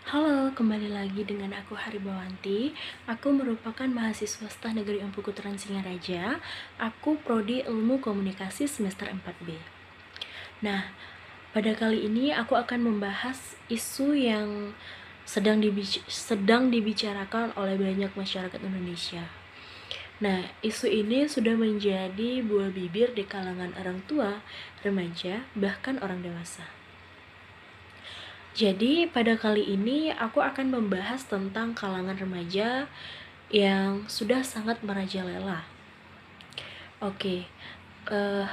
Halo, kembali lagi dengan aku Haribawanti. Aku merupakan mahasiswa Staf Negeri Empu Kuturan Singaraja. Aku prodi Ilmu Komunikasi semester 4B. Nah, pada kali ini aku akan membahas isu yang sedang dibicarakan oleh banyak masyarakat Indonesia. Nah, isu ini sudah menjadi buah bibir di kalangan orang tua, remaja, bahkan orang dewasa. Jadi pada kali ini aku akan membahas tentang kalangan remaja yang sudah sangat merajalela. Oke, eh,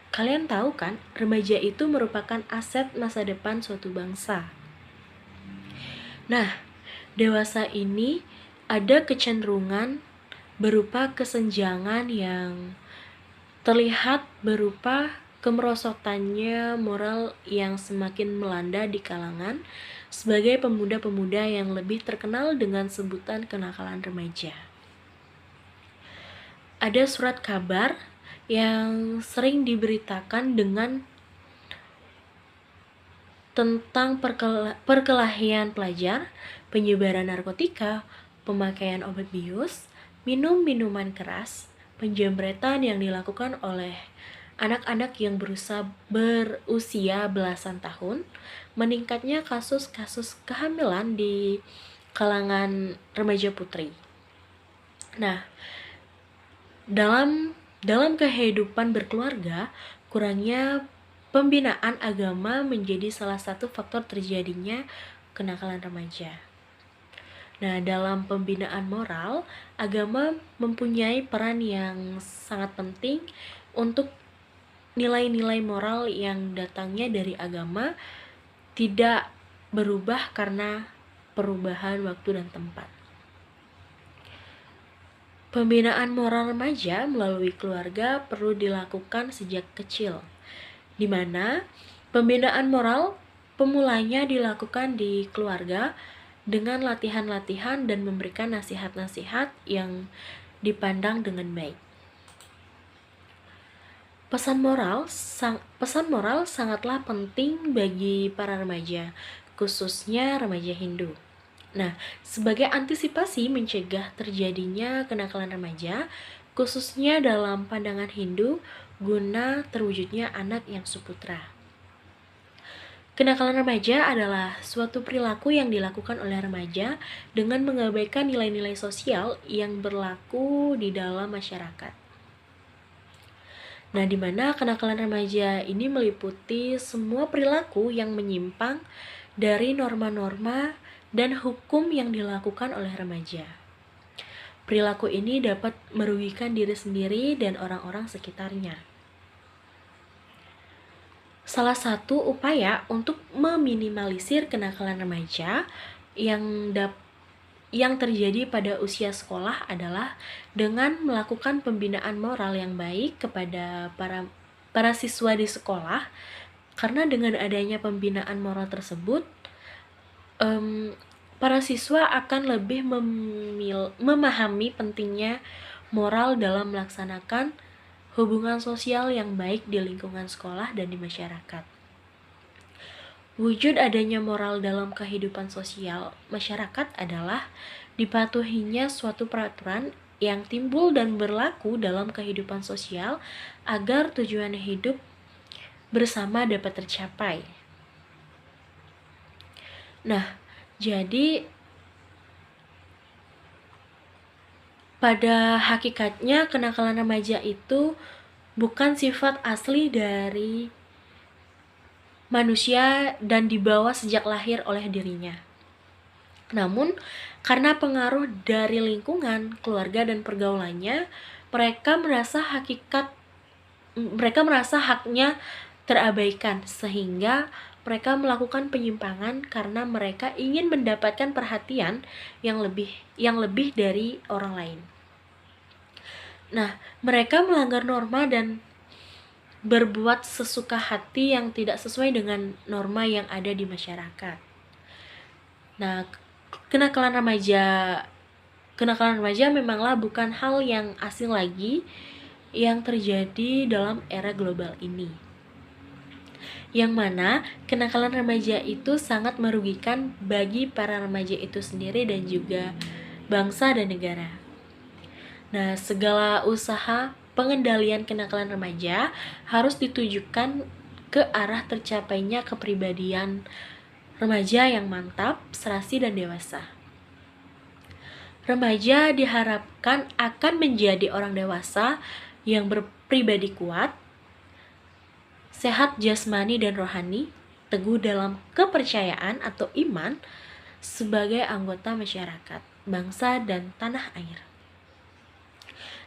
kalian tahu kan, remaja itu merupakan aset masa depan suatu bangsa. Nah, dewasa ini ada kecenderungan berupa kesenjangan yang terlihat berupa kemerosotannya moral yang semakin melanda di kalangan sebagai pemuda-pemuda yang lebih terkenal dengan sebutan kenakalan remaja. Ada surat kabar yang sering diberitakan tentang perkelahian pelajar, penyebaran narkotika, pemakaian obat bius, minum minuman keras, penjamretan yang dilakukan oleh anak-anak yang berusia belasan tahun, meningkatnya kasus-kasus kehamilan di kalangan remaja putri. Nah, dalam kehidupan berkeluarga, kurangnya pembinaan agama menjadi salah satu faktor terjadinya kenakalan remaja. Nah, dalam pembinaan moral, agama mempunyai peran yang sangat penting untuk nilai-nilai moral yang datangnya dari agama tidak berubah karena perubahan waktu dan tempat. Pembinaan moral remaja melalui keluarga perlu dilakukan sejak kecil, di mana pembinaan moral pemulanya dilakukan di keluarga dengan latihan-latihan dan memberikan nasihat-nasihat yang dipandang dengan baik. Pesan moral sangatlah penting bagi para remaja, khususnya remaja Hindu. Nah, sebagai antisipasi mencegah terjadinya kenakalan remaja, khususnya dalam pandangan Hindu, guna terwujudnya anak yang suputra. Kenakalan remaja adalah suatu perilaku yang dilakukan oleh remaja dengan mengabaikan nilai-nilai sosial yang berlaku di dalam masyarakat. Nah, di mana kenakalan remaja ini meliputi semua perilaku yang menyimpang dari norma-norma dan hukum yang dilakukan oleh remaja. Perilaku ini dapat merugikan diri sendiri dan orang-orang sekitarnya. Salah satu upaya untuk meminimalisir kenakalan remaja yang terjadi pada usia sekolah adalah dengan melakukan pembinaan moral yang baik kepada para siswa di sekolah, karena dengan adanya pembinaan moral tersebut, para siswa akan lebih memahami pentingnya moral dalam melaksanakan hubungan sosial yang baik di lingkungan sekolah dan di masyarakat. Wujud adanya moral dalam kehidupan sosial masyarakat adalah dipatuhinya suatu peraturan yang timbul dan berlaku dalam kehidupan sosial agar tujuan hidup bersama dapat tercapai. Nah, jadi pada hakikatnya kenakalan remaja itu bukan sifat asli dari manusia dan dibawa sejak lahir oleh dirinya. Namun, karena pengaruh dari lingkungan, keluarga, dan pergaulannya, mereka merasa haknya terabaikan, sehingga mereka melakukan penyimpangan karena mereka ingin mendapatkan perhatian yang lebih dari orang lain. Nah, mereka melanggar norma dan berbuat sesuka hati yang tidak sesuai dengan norma yang ada di masyarakat. Nah, kenakalan remaja memanglah bukan hal yang asing lagi yang terjadi dalam era global ini. yang mana kenakalan remaja itu sangat merugikan bagi para remaja itu sendiri dan juga bangsa dan negara. Nah, segala usaha pengendalian kenakalan remaja harus ditujukan ke arah tercapainya kepribadian remaja yang mantap, serasi, dan dewasa. Remaja diharapkan akan menjadi orang dewasa yang berpribadi kuat, sehat jasmani dan rohani, teguh dalam kepercayaan atau iman sebagai anggota masyarakat, bangsa, dan tanah air.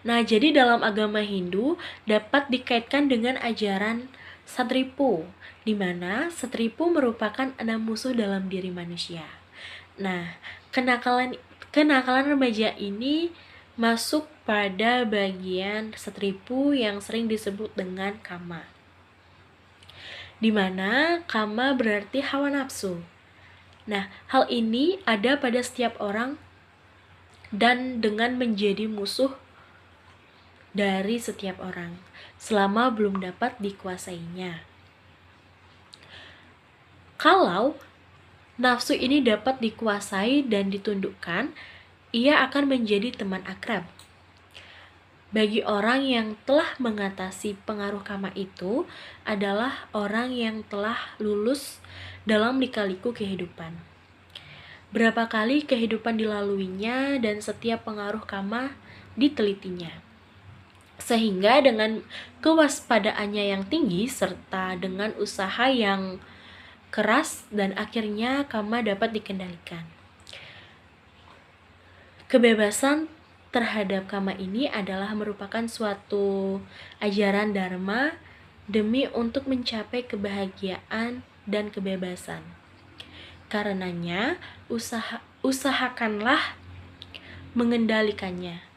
Nah, jadi dalam agama Hindu dapat dikaitkan dengan ajaran Satripu, di mana Satripu merupakan 6 musuh dalam diri manusia. Nah, kenakalan remaja ini masuk pada bagian Satripu yang sering disebut dengan kama. Di mana kama berarti hawa nafsu. Nah, hal ini ada pada setiap orang dan dengan menjadi musuh dari setiap orang selama belum dapat dikuasainya. Kalau nafsu ini dapat dikuasai dan ditundukkan, ia akan menjadi teman akrab. Bagi orang yang telah mengatasi pengaruh kama itu adalah orang yang telah lulus dalam lika-liku kehidupan. Berapa kali kehidupan dilaluinya dan setiap pengaruh kama ditelitinya. Sehingga dengan kewaspadaannya yang tinggi serta dengan usaha yang keras dan akhirnya kama dapat dikendalikan. Kebebasan terhadap kama ini adalah merupakan suatu ajaran dharma demi untuk mencapai kebahagiaan dan kebebasan. Karenanya, usahakanlah mengendalikannya.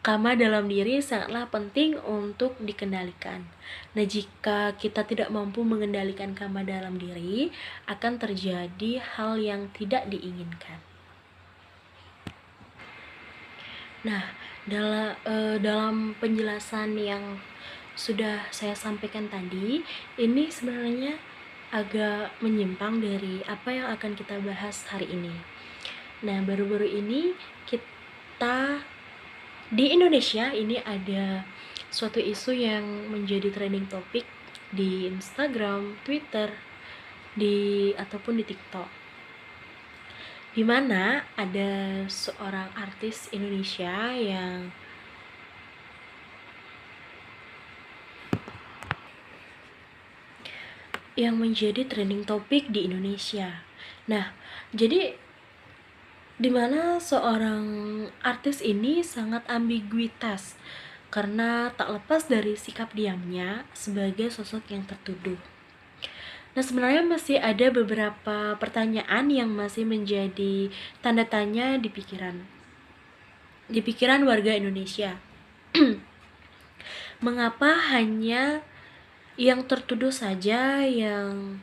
Kama dalam diri sangatlah penting untuk dikendalikan. Nah, jika kita tidak mampu mengendalikan kama dalam diri, akan terjadi hal yang tidak diinginkan. Nah, dalam penjelasan yang sudah saya sampaikan tadi, ini sebenarnya agak menyimpang dari apa yang akan kita bahas hari ini. Nah, baru-baru ini kita di Indonesia ini ada suatu isu yang menjadi trending topik di Instagram, Twitter, ataupun di TikTok. Di mana ada seorang artis Indonesia yang menjadi trending topik di Indonesia. Nah, jadi dimana seorang artis ini sangat ambiguitas karena tak lepas dari sikap diamnya sebagai sosok yang tertuduh. Nah, sebenarnya masih ada beberapa pertanyaan yang masih menjadi tanda tanya di pikiran warga Indonesia. Mengapa hanya yang tertuduh saja yang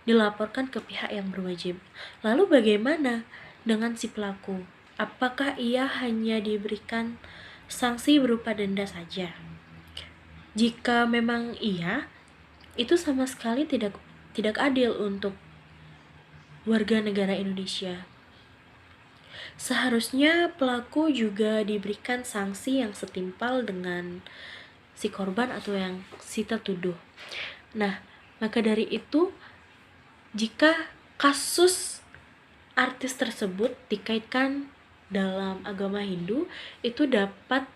dilaporkan ke pihak yang berwajib? Lalu bagaimana dengan si pelaku? Apakah ia hanya diberikan sanksi berupa denda saja? Jika memang iya, itu sama sekali tidak adil untuk warga negara Indonesia. Seharusnya pelaku juga diberikan sanksi yang setimpal dengan si korban atau yang si tertuduh. Nah, maka dari itu, jika kasus artis tersebut dikaitkan dalam agama Hindu, itu dapat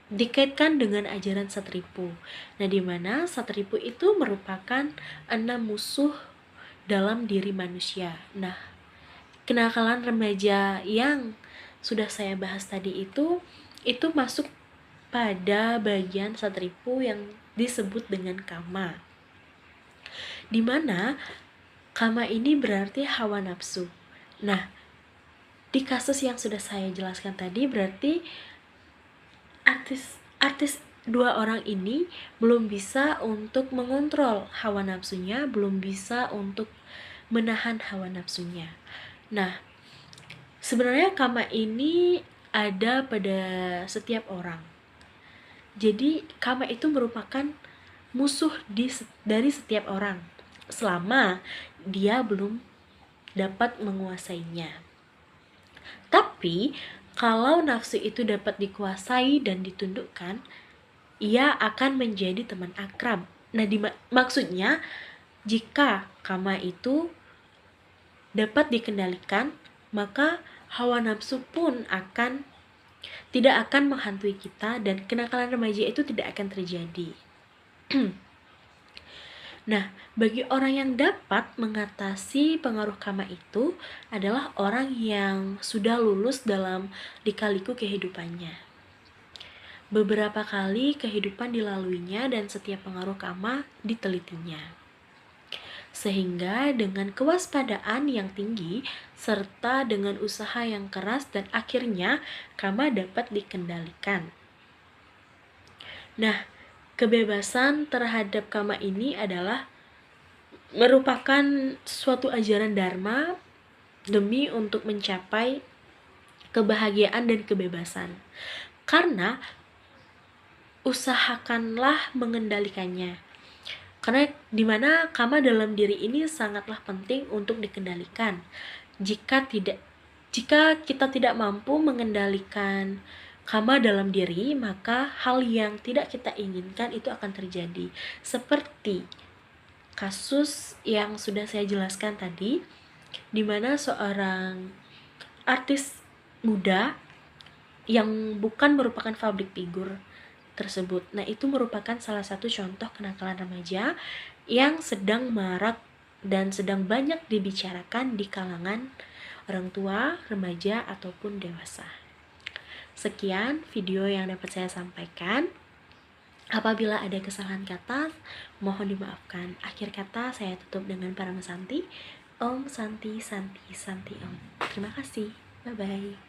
dikaitkan dengan ajaran Satripu. Nah, di mana Satripu itu merupakan 6 musuh dalam diri manusia. Nah, kenakalan remaja yang sudah saya bahas tadi itu masuk pada bagian Satripu yang disebut dengan kama. Di mana kama ini berarti hawa nafsu. Nah, di kasus yang sudah saya jelaskan tadi berarti artis 2 orang ini belum bisa untuk mengontrol hawa nafsunya, belum bisa untuk menahan hawa nafsunya. Nah, sebenarnya kama ini ada pada setiap orang. Jadi kama itu merupakan musuh dari setiap orang. selama dia belum dapat menguasainya. Tapi kalau nafsu itu dapat dikuasai dan ditundukkan, ia akan menjadi teman akrab. Nah, maksudnya jika kama itu dapat dikendalikan, maka hawa nafsu pun tidak akan menghantui kita dan kenakalan remaja itu tidak akan terjadi. Nah, bagi orang yang dapat mengatasi pengaruh kama itu adalah orang yang sudah lulus dalam lika-liku kehidupannya. Beberapa kali kehidupan dilaluinya dan setiap pengaruh kama ditelitinya. Sehingga dengan kewaspadaan yang tinggi serta dengan usaha yang keras dan akhirnya kama dapat dikendalikan. Nah, kebebasan terhadap kama ini adalah merupakan suatu ajaran dharma demi untuk mencapai kebahagiaan dan kebebasan. Karena usahakanlah mengendalikannya. Karena dimana kama dalam diri ini sangatlah penting untuk dikendalikan. Jika kita tidak mampu mengendalikan kama dalam diri, maka hal yang tidak kita inginkan itu akan terjadi. Seperti kasus yang sudah saya jelaskan tadi, di mana seorang artis muda yang bukan merupakan public figure tersebut. Nah, itu merupakan salah satu contoh kenakalan remaja yang sedang marak dan sedang banyak dibicarakan di kalangan orang tua, remaja, ataupun dewasa. Sekian video yang dapat saya sampaikan. Apabila ada kesalahan kata, mohon dimaafkan. Akhir kata saya tutup dengan Paramasanti. Om Santi Santi Santi Om. Terima kasih. Bye-bye.